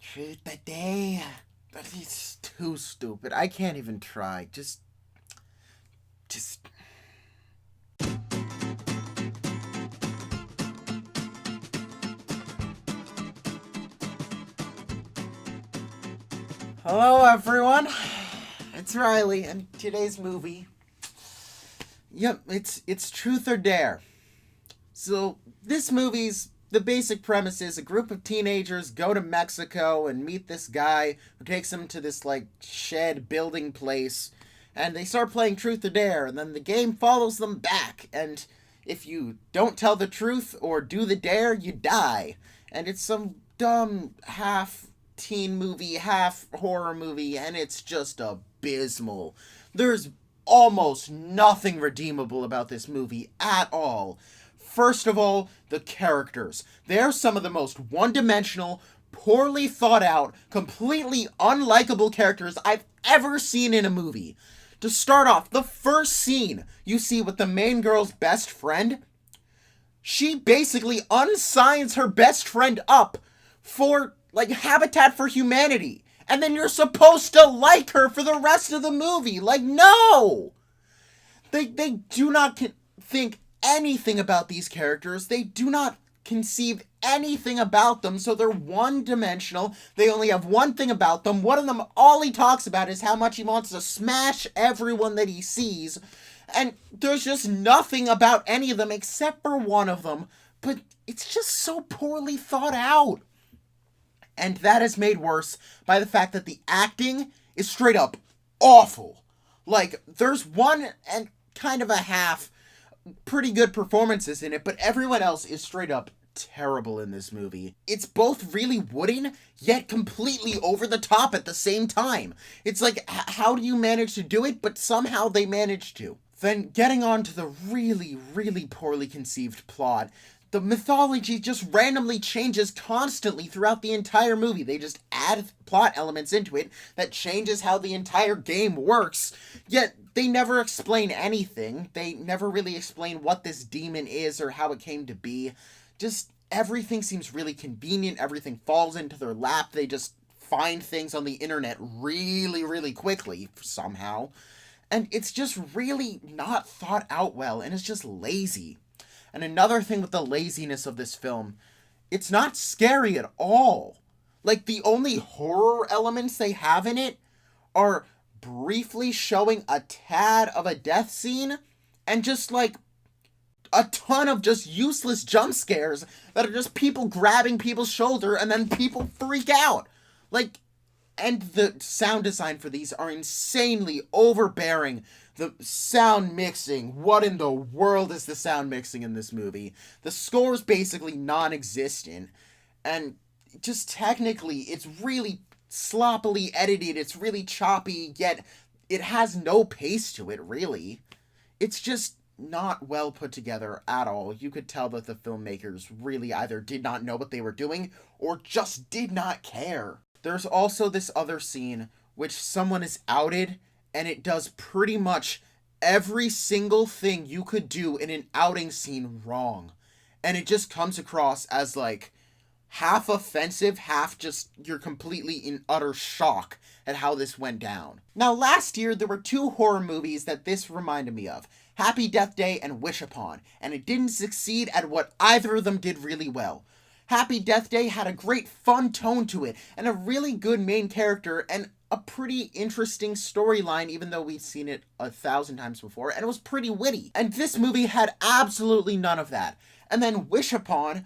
Truth or dare? But it's too stupid. I can't even try. Just. Hello, everyone. It's Riley, and today's movie. Yep, it's Truth or Dare. So this movie's the basic premise is a group of teenagers go to Mexico and meet this guy who takes them to this like shed building place, and they start playing Truth or Dare, and then the game follows them back, and if you don't tell the truth or do the dare, you die. And it's some dumb half teen movie, half horror movie, and it's just abysmal. There's almost nothing redeemable about this movie at all. First of all, the characters. They're some of the most one dimensional, poorly thought out, completely unlikable characters I've ever seen in a movie. To start off, the first scene you see with the main girl's best friend, she basically unsigns her best friend up for, like, Habitat for Humanity. And then you're supposed to like her for the rest of the movie. Like, no! They do not think anything about these characters. They do not conceive anything about them, so they're one-dimensional. They only have one thing about them. One of them, all he talks about is how much he wants to smash everyone that he sees. And there's just nothing about any of them except for one of them. But it's just so poorly thought out. And that is made worse by the fact that the acting is straight up awful. Like, there's one and kind of a half pretty good performances in it, but everyone else is straight up terrible in this movie. It's both really wooden, yet completely over the top at the same time. It's like, how do you manage to do it? But somehow they manage to. Then getting on to the really, really poorly conceived plot. The mythology just randomly changes constantly throughout the entire movie. They just add plot elements into it that changes how the entire game works, yet they never explain anything. They never really explain what this demon is or how it came to be. Just everything seems really convenient. Everything falls into their lap. They just find things on the internet really, really quickly somehow. And it's just really not thought out well, and it's just lazy. And another thing with the laziness of this film, it's not scary at all. Like, the only horror elements they have in it are briefly showing a tad of a death scene and just, like, a ton of just useless jump scares that are just people grabbing people's shoulder and then people freak out. Like, and the sound design for these are insanely overbearing. The sound mixing, what in the world is the sound mixing in this movie? The score's basically non-existent, and just technically, it's really sloppily edited, it's really choppy, yet it has no pace to it, really. It's just not well put together at all. You could tell that the filmmakers really either did not know what they were doing, or just did not care. There's also this other scene, which someone is outed, and it does pretty much every single thing you could do in an outing scene wrong. And it just comes across as, like, half offensive, half just you're completely in utter shock at how this went down. Now, last year, there were two horror movies that this reminded me of. Happy Death Day and Wish Upon. And it didn't succeed at what either of them did really well. Happy Death Day had a great fun tone to it, and a really good main character, and a pretty interesting storyline, even though we've seen it 1,000 times before, and it was pretty witty. And this movie had absolutely none of that. And then Wish Upon